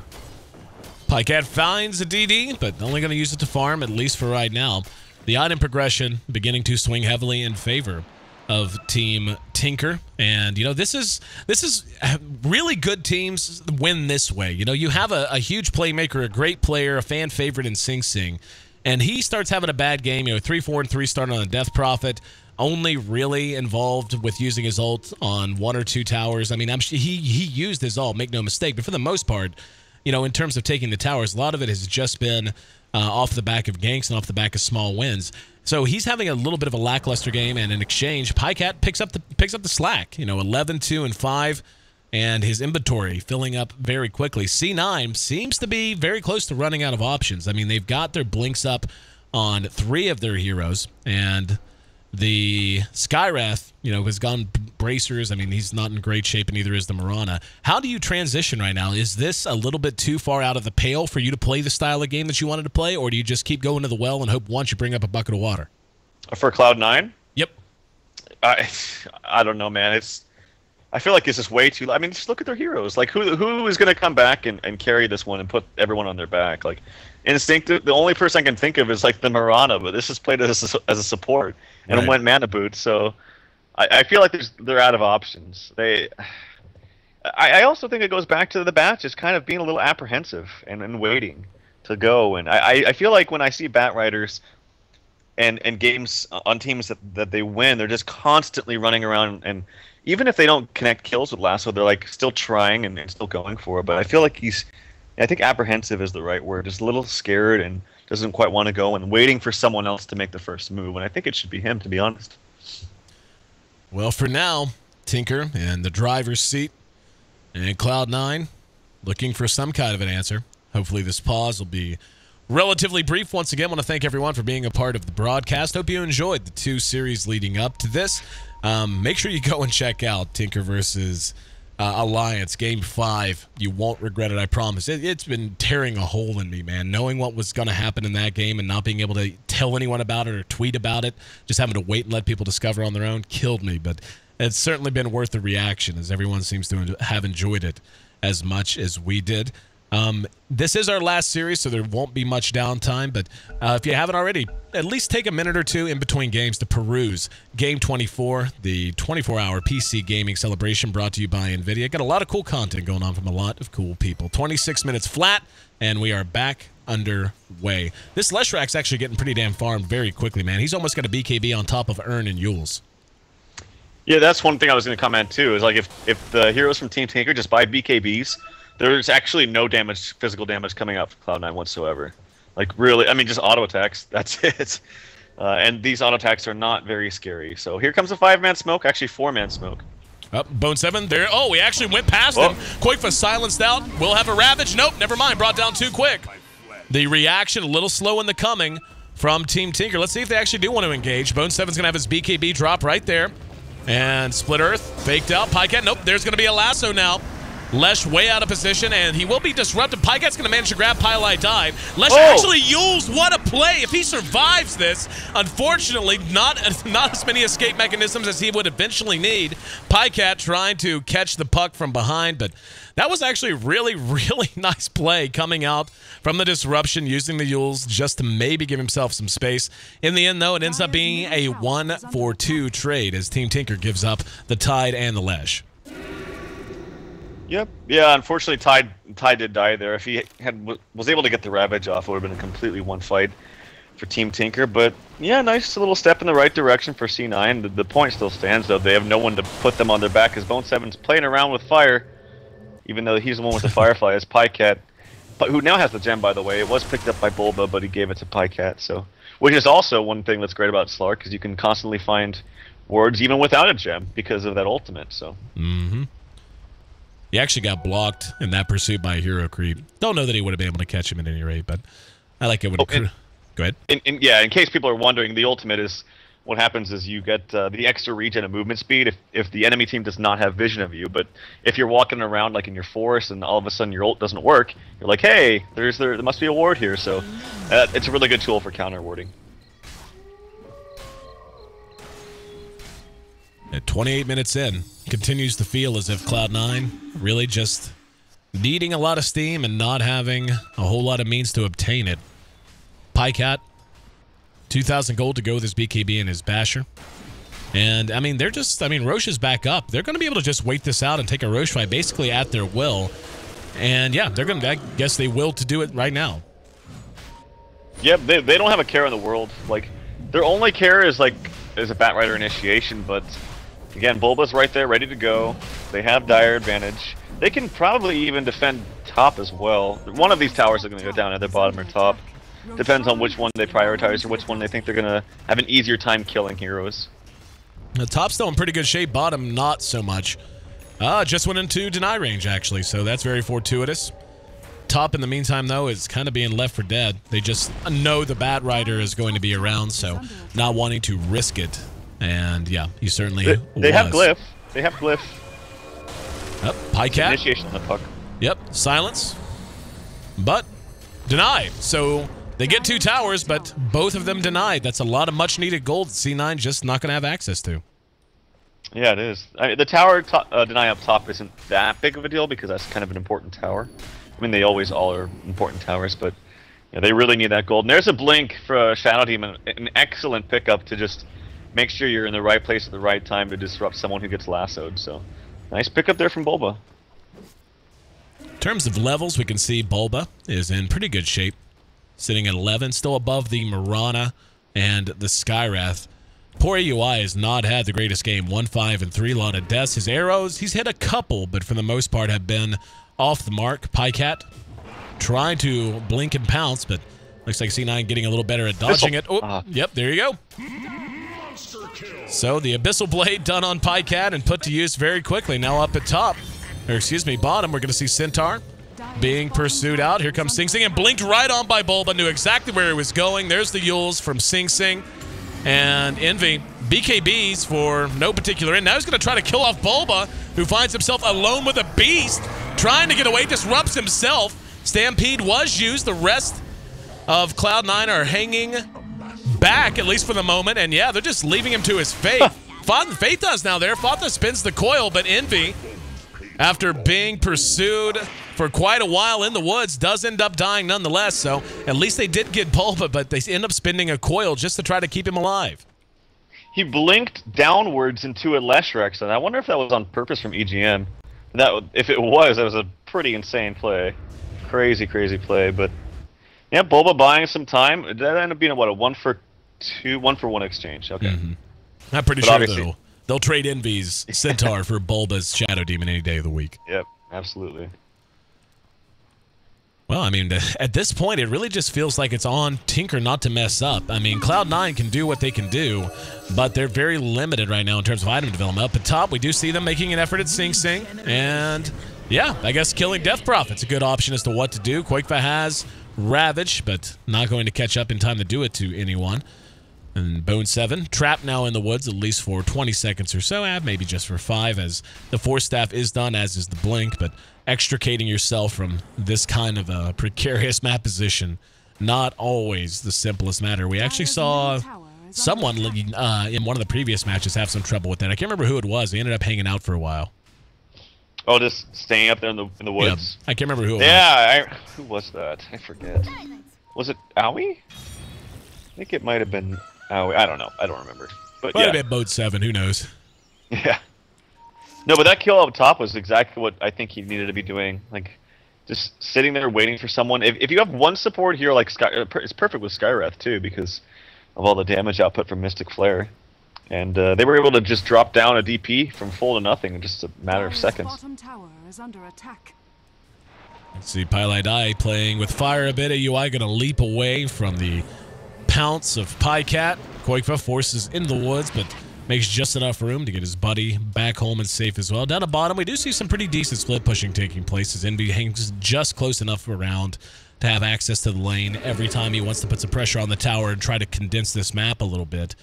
S1: Pycat finds a DD, but only going to use it to farm, at least for right now. The item progression beginning to swing heavily in favor of Team Tinker, and you know, this is really good teams win this way. You know, you have a huge playmaker, a great player, a fan favorite in Sing Sing, and he starts having a bad game. You know, 3-4-3 starting on a Death Prophet, only really involved with using his ult on 1 or 2 towers. I mean, he used his ult, make no mistake, but for the most part, you know, in terms of taking the towers, a lot of it has just been off the back of ganks and off the back of small wins. So he's having a little bit of a lackluster game, and in exchange, Pycat picks up the slack. You know, 11-2-5, and his inventory filling up very quickly. C9 seems to be very close to running out of options. I mean, they've got their blinks up on 3 of their heroes, and the Skywrath, you know, has gone bracers. I mean, he's not in great shape, and neither is the Mirana. How do you transition right now? Is this a little bit too far out of the pale for you to play the style of game that you wanted to play, or do you just keep going to the well and hope once you bring up a bucket of water?
S2: For Cloud9?
S1: Yep.
S2: I don't know, man. I feel like it's just way too... I mean, just look at their heroes. Like, who is going to come back and carry this one and put everyone on their back? Like, Instinct, the only person I can think of is, like, the Mirana, but this is played as a support. And
S1: Right.
S2: it went mana boot, so I feel like they're out of options. I also think it goes back to the bat just kind of being a little apprehensive and waiting to go. And I feel like when I see bat riders and games on teams that they win, they're just constantly running around, and even if they don't connect kills with Lasso, they're like still trying and still going for it. But I feel like I think apprehensive is the right word, just a little scared and doesn't quite want to go and waiting for someone else to make the first move. And I think it should be him, to be honest.
S1: Well, for now, Tinker in the driver's seat, and Cloud9 looking for some kind of an answer. Hopefully this pause will be relatively brief. Once again, I want to thank everyone for being a part of the broadcast. Hope you enjoyed the 2 series leading up to this. Make sure you go and check out Tinker versus Alliance Game 5. You won't regret it, I promise. It's been tearing a hole in me, man. Knowing what was going to happen in that game and not being able to tell anyone about it or tweet about it, just having to wait and let people discover on their own, killed me. But it's certainly been worth the reaction, as everyone seems to have enjoyed it as much as we did. This is our last series, so there won't be much downtime, but if you haven't already, at least take a minute or 2 in between games to peruse Game24, the 24-hour PC gaming celebration brought to you by NVIDIA. Got a lot of cool content going on from a lot of cool people. 26 minutes flat, and we are back underway. This Leshrak's actually getting pretty damn farmed very quickly, man. He's almost got a BKB on top of Ern and Yules.
S2: Yeah, that's one thing I was going to comment too. Is like if the heroes from Team Tinker just buy BKBs, there's actually no damage, physical damage coming out from Cloud9 whatsoever. Like really, I mean, just auto attacks. That's it. And these auto attacks are not very scary. So here comes a 5-man smoke, actually 4-man smoke.
S1: Up, Bone7 there. Oh, we actually went past him. Quakefa silenced out. We'll have a Ravage. Nope, never mind. Brought down too quick. The reaction a little slow in the coming from Team Tinker. Let's see if they actually do want to engage. Bone7's going to have his BKB drop right there. And Split Earth faked out. Pycat, nope, there's going to be a lasso now. Lesh way out of position, and he will be disrupted. Pykat's going to manage to grab Pylai dive. Lesh actually Yules, what a play. If he survives this, unfortunately, not as many escape mechanisms as he would eventually need. Pycat trying to catch the puck from behind, but that was actually really, really nice play coming out from the disruption, using the Yules just to maybe give himself some space. In the end, though, it ends up being a 1-for-2 trade as Team Tinker gives up the Tide and the Lesh.
S2: Yep. Yeah, unfortunately, Tide did die there. If he was able to get the Ravage off, it would have been a completely one fight for Team Tinker. But yeah, nice little step in the right direction for C9. The point still stands, though. They have no one to put them on their back, because Bone7's playing around with fire, even though he's the one with the Firefly, as Pycat, who now has the gem, by the way. It was picked up by Bulba, but he gave it to Pycat. So, which is also one thing that's great about Slark, because you can constantly find wards even without a gem because of that ultimate. So.
S1: Mm-hmm. He actually got blocked in that pursuit by a hero creep. Don't know that he would have been able to catch him at any rate, but I like it. Go ahead.
S2: In case people are wondering, the ultimate is what happens is you get the extra regen and movement speed if the enemy team does not have vision of you. But if you're walking around like in your forest and all of a sudden your ult doesn't work, you're like, hey, there must be a ward here. So it's a really good tool for counter warding.
S1: At 28 minutes in, continues to feel as if Cloud9 really just needing a lot of steam and not having a whole lot of means to obtain it. Pycat, 2,000 gold to go with his BKB and his Basher. And, I mean, Roche is back up. They're going to be able to just wait this out and take a Roche fight basically at their will. And, yeah, they're going to, I guess they will to do it right now.
S2: Yeah, they don't have a care in the world. Like, their only care is, like, is a Batrider initiation, but... Again, Bulba's right there, ready to go. They have dire advantage. They can probably even defend top as well. One of these towers are going to go down, either bottom or top. Depends on which one they prioritize or which one they think they're going to have an easier time killing heroes.
S1: The top's still in pretty good shape, bottom not so much. Just went into deny range, actually, so that's very fortuitous. Top, in the meantime, though, is kind of being left for dead. They just know the Batrider is going to be around, so not wanting to risk it. And yeah, he certainly
S2: they have Glyph. They have Glyph.
S1: Yep, Pycat.
S2: Initiation on the puck.
S1: Yep, silence. But deny. So they get 2 towers, but both of them denied. That's a lot of much needed gold that C9 just not going to have access to.
S2: Yeah, it is. The tower deny up top isn't that big of a deal because that's kind of an important tower. I mean, they always all are important towers, but yeah, they really need that gold. And there's a blink for Shadow Demon, an excellent pickup to just make sure you're in the right place at the right time to disrupt someone who gets lassoed. So, nice pickup there from Bulba.
S1: In terms of levels, we can see Bulba is in pretty good shape. Sitting at 11, still above the Mirana and the Skywrath. Poor AUI has not had the greatest game. 1-5 and 3, a lot of deaths. His arrows, he's hit a couple, but for the most part have been off the mark. Pycat trying to blink and pounce, but looks like C9 getting a little better at dodging it. Oh, yep, there you go. So the Abyssal Blade done on Pycat and put to use very quickly. Now up at top, or excuse me, bottom, we're going to see Centaur being pursued out. Here comes Sing Sing and blinked right on by Bulba. Knew exactly where he was going. There's the Yules from Sing Sing and Envy. BKBs for no particular end. Now he's going to try to kill off Bulba, who finds himself alone with a beast. Trying to get away, disrupts himself. Stampede was used. The rest of Cloud9 are hanging back, at least for the moment, and yeah, they're just leaving him to his fate. Faitha's now there. Fatha spins the coil, but Envy, after being pursued for quite a while in the woods, does end up dying nonetheless, so at least they did get Bulba, but they end up spinning a coil just to try to keep him alive.
S2: He blinked downwards into a Leshrac, and I wonder if that was on purpose from EGM. If it was, that was a pretty insane play. Crazy, crazy play, but Yeah, Bulba buying some time. That ended up being what, a 1-for-2, 1-for-1 exchange. Okay.
S1: I'm pretty sure they'll trade Envy's Centaur for Bulba's Shadow Demon any day of the week.
S2: Yep, absolutely.
S1: Well, I mean, at this point, it really just feels like it's on Tinker not to mess up. I mean, Cloud9 can do what they can do, but they're very limited right now in terms of item development. Up at top, we do see them making an effort at Sing Sing, and yeah, I guess killing Death Prophet's a good option as to what to do. Quakefa has Ravage, but not going to catch up in time to do it to anyone. And Bone 7, trapped now in the woods, at least for 20 seconds or so, maybe just for 5, as the Force Staff is done, as is the Blink, but extricating yourself from this kind of a precarious map position, not always the simplest matter. We actually saw someone in one of the previous matches have some trouble with that. I can't remember who it was. They ended up hanging out for a while.
S2: Oh, just staying up there in the woods?
S1: Yeah, I can't remember who it was.
S2: Yeah, who was that? I forget. Was it Owie? I think it might have been Owie. I don't know. I don't remember. But
S1: might have been Boat 7. Who knows?
S2: Yeah. No, but that kill up top was exactly what I think he needed to be doing. Like, just sitting there waiting for someone. If you have one support here, like it's perfect with Skywrath too, because of all the damage output from Mystic Flare. And they were able to just drop down a DP from full to nothing in just a matter of seconds.
S3: Bottom tower is under attack.
S1: Let's see, Pylai playing with fire a bit. AUI going to leap away from the pounce of Pycat. Quakefa forces in the woods, but makes just enough room to get his buddy back home and safe as well. Down at bottom, we do see some pretty decent split pushing taking place as Envy hangs just close enough around to have access to the lane every time he wants to put some pressure on the tower and try to condense this map a little bit.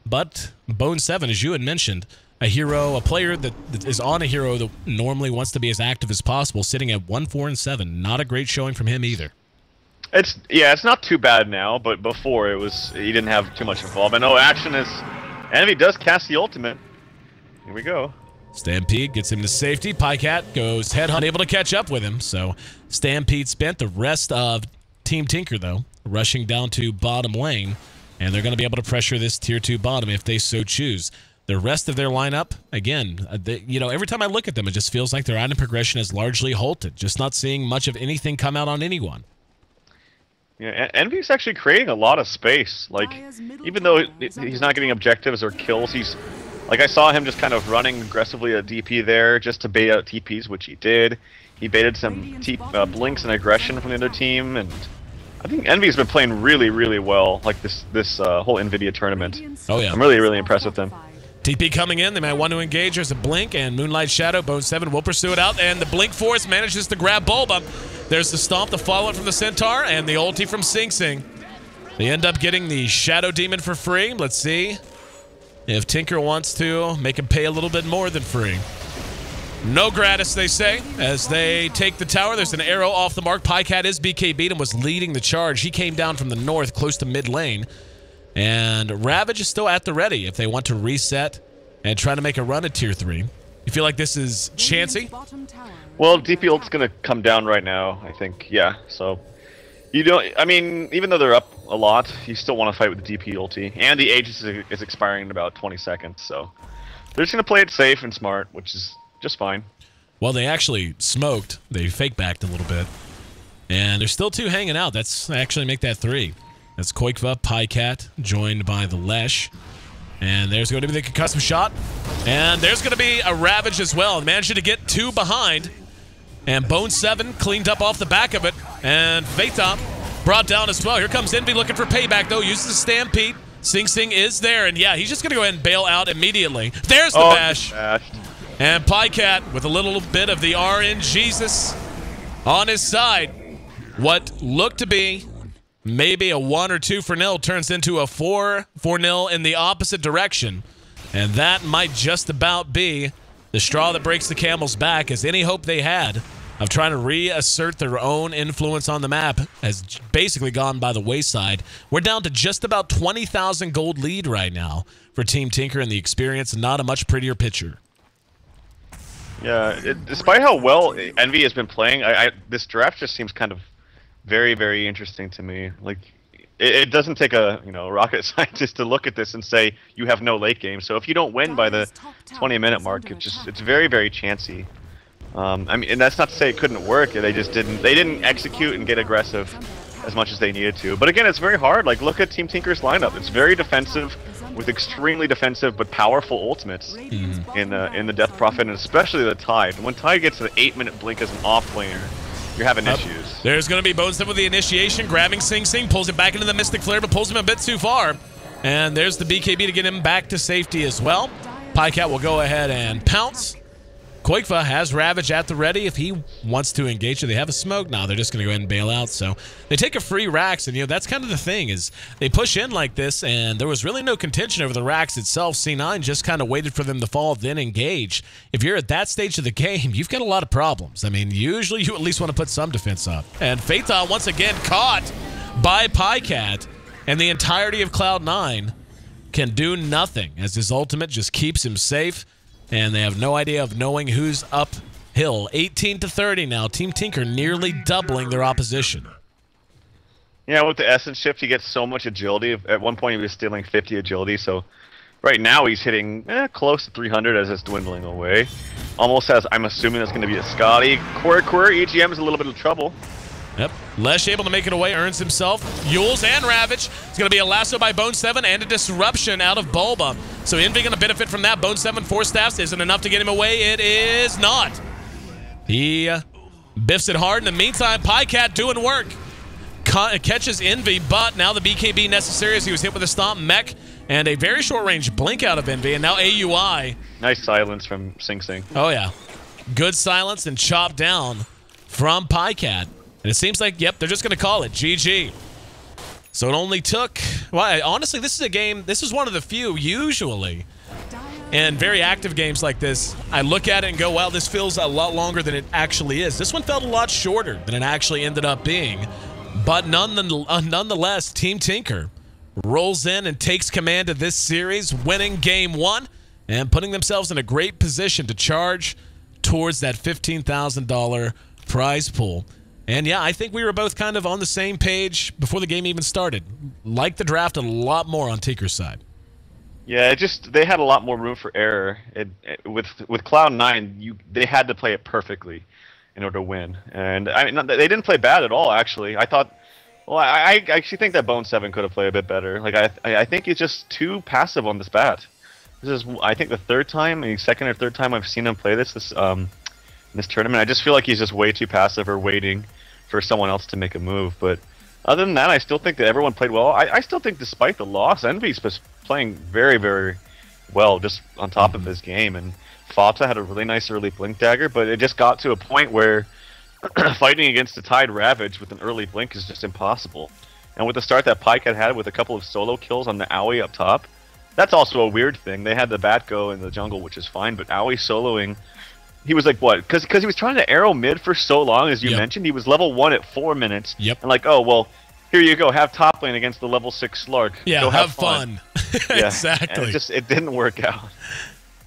S1: But Bone 7, as you had mentioned, a player that is on a hero that normally wants to be as active as possible, sitting at 1-4-7. Not a great showing from him either.
S2: It's not too bad now, but before he didn't have too much involvement. No, action is... Envy does cast the ultimate. Here we go.
S1: Stampede gets him to safety. Pycat goes headhunt, able to catch up with him. So Stampede spent. The rest of Team Tinker, though, rushing down to bottom lane. And they're going to be able to pressure this tier 2 bottom if they so choose. The rest of their lineup, again, every time I look at them, it just feels like their item progression is largely halted. Just not seeing much of anything come out on anyone.
S2: Yeah, Envy's actually creating a lot of space. Like, even though he's not getting objectives or kills, I saw him just kind of running aggressively at DP there just to bait out TPs, which he did. He baited some blinks and aggression from the other team, and I think Envy's been playing really, really well, like this whole NVIDIA tournament.
S1: Oh yeah,
S2: I'm really, really impressed with them.
S1: TP coming in, they might want to engage. There's a Blink, and Moonlight Shadow. Bone 7 will pursue it out, and the Blink Force manages to grab Bulba. There's the Stomp, the follow-up from the Centaur, and the ulti from Sing Sing. They end up getting the Shadow Demon for free. Let's see if Tinker wants to make him pay a little bit more than free. No gratis, they say, as they take the tower. There's an arrow off the mark. Pycat is BKB'd and was leading the charge. He came down from the north, close to mid lane. And Ravage is still at the ready if they want to reset and try to make a run at tier 3. You feel like this is chancy?
S2: Well, DP ult's gonna come down right now, I think. Yeah, so you don't. I mean, even though they're up a lot, you still want to fight with the DP ulti, and the Aegis is expiring in about 20 seconds. So they're just gonna play it safe and smart, which is just fine.
S1: Well, they actually smoked. They fake backed a little bit, and there's still 2 hanging out. That's actually make that 3. That's Quakefa, Pycat, joined by the Lesh. And there's going to be the concussive shot. And there's going to be a Ravage as well. Managed to get 2 behind. And Bone 7 cleaned up off the back of it. And Phaeton brought down as well. Here comes Envy looking for payback, though. Uses the Stampede. Sing Sing is there. And yeah, he's just going to go ahead and bail out immediately. There's the bash. And Pycat with a little bit of the RNGesus on his side. What looked to be maybe a 1 or 2 for nil turns into a 4 for nil in the opposite direction. And that might just about be the straw that breaks the camel's back, as any hope they had of trying to reassert their own influence on the map has basically gone by the wayside. We're down to just about 20,000 gold lead right now for Team Tinker and the experience. Not a much prettier picture.
S2: Yeah, despite how well Envy has been playing, this draft just seems kind of very, very interesting to me. Like, it doesn't take a rocket scientist to look at this and say you have no late game. So if you don't win by the 20-minute mark, it's very, very chancy. I mean, and that's not to say it couldn't work. They just didn't execute and get aggressive as much as they needed to. But again, it's very hard. Like, look at Team Tinker's lineup. It's very defensive, with extremely defensive but powerful ultimates in the Death Prophet, and especially the Tide. When Tide gets to the 8-minute blink as an off-laner, you're having issues.
S1: There's going to be Bonestep with the initiation, grabbing Sing Sing, pulls it back into the Mystic Flare, but pulls him a bit too far. And there's the BKB to get him back to safety as well. Pycat will go ahead and pounce. Koikva has Ravage at the ready if he wants to engage. Do they have a smoke? No, they're just going to go ahead and bail out. So they take a free Rax, and that's kind of the thing is they push in like this, and there was really no contention over the Rax itself. C9 just kind of waited for them to fall, then engage. If you're at that stage of the game, you've got a lot of problems. I mean, usually you at least want to put some defense up. And Phaethon once again caught by Pycat, and the entirety of Cloud9 can do nothing as his ultimate just keeps him safe. And they have no idea of knowing who's uphill. 18-30 now. Team Tinker nearly doubling their opposition.
S2: Yeah, with the Essence shift, he gets so much agility. At one point, he was stealing 50 agility, so right now he's hitting close to 300 as it's dwindling away. Almost as, I'm assuming it's going to be a Scotty. Quirr, EGM is a little bit of trouble.
S1: Yep. Lesh able to make it away, earns himself Yules and Ravage. It's going to be a lasso by Bone7 and a disruption out of Bulba. So Envy going to benefit from that. Bone7, 4 staffs. Isn't enough to get him away. It is not. He biffs it hard. In the meantime, Pycat doing work. Catches Envy, but now the BKB necessary as he was hit with a stomp mech and a very short-range blink out of Envy. And now AUI.
S2: Nice silence from Sing Sing.
S1: Oh, yeah. Good silence and chop down from Pycat. And it seems like, yep, they're just going to call it GG. So it only took, well, honestly, this is a game, this is one of the few, usually, in very active games like this, I look at it and go, wow, this feels a lot longer than it actually is. This one felt a lot shorter than it actually ended up being. But nonetheless, Team Tinker rolls in and takes command of this series, winning Game 1 and putting themselves in a great position to charge towards that $15,000 prize pool. And yeah, I think we were both kind of on the same page before the game even started. Like the draft a lot more on Tinker's side.
S2: Yeah, they had a lot more room for error. With Cloud9, they had to play it perfectly in order to win. And I mean, they didn't play bad at all. Actually, I thought. Well, I actually think that Bone7 could have played a bit better. Like I think he's just too passive on this bat. This is, I think, the second or third time I've seen him play this tournament. I just feel like he's just way too passive or waiting for someone else to make a move. But other than that, I still think that everyone played well. I still think despite the loss, Envy's was playing very, very well just on top of his game. And Fata had a really nice early Blink Dagger, but it just got to a point where fighting against the Tide Ravage with an early Blink is just impossible. And with the start that Pycat had with a couple of solo kills on the Owie up top, that's also a weird thing. They had the Bat go in the jungle, which is fine, but Owie soloing... He was like, what? Because he was trying to arrow mid for so long, as you mentioned. He was level 1 at 4 minutes.
S1: Yep.
S2: And like, oh, well, here you go. Have top lane against the level 6 Slark.
S1: Yeah,
S2: go
S1: have fun.
S2: Yeah.
S1: Exactly.
S2: And it didn't work out.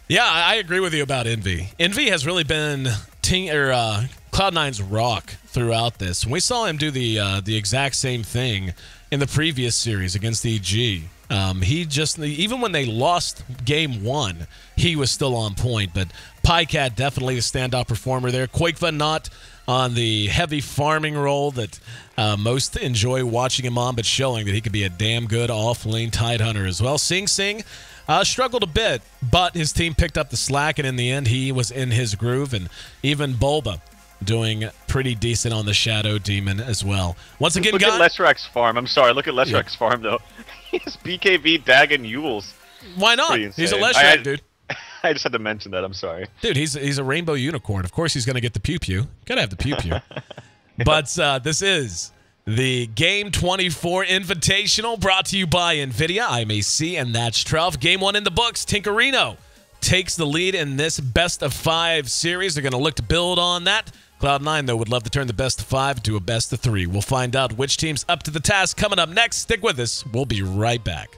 S1: Yeah, I agree with you about Envy. Envy has really been Cloud9's rock throughout this. We saw him do the exact same thing in the previous series against EG. He just, even when they lost Game 1, he was still on point. But Pycat definitely a standout performer there. Koikva not on the heavy farming role that most enjoy watching him on, but showing that he could be a damn good off-lane Tide Hunter as well. Sing Sing struggled a bit, but his team picked up the slack, and in the end, he was in his groove. And even Bulba doing pretty decent on the Shadow Demon as well. Once again,
S2: look at Leshrak's farm. I'm sorry, look at Leshrak's farm, though. He has BKB, Dag, and Yules.
S1: Why not? He's a Leshrak, dude.
S2: I just had to mention that. I'm sorry.
S1: Dude, he's a rainbow unicorn. Of course he's going to get the pew-pew. Gotta have the pew-pew. But this is the Game24 Invitational brought to you by NVIDIA. I'm AC, and that's Trev. Game 1 in the books. Tinkerino takes the lead in this best-of-5 series. They're going to look to build on that. Cloud9, though, would love to turn the best-of-5 into a best-of-3. We'll find out which team's up to the task coming up next. Stick with us. We'll be right back.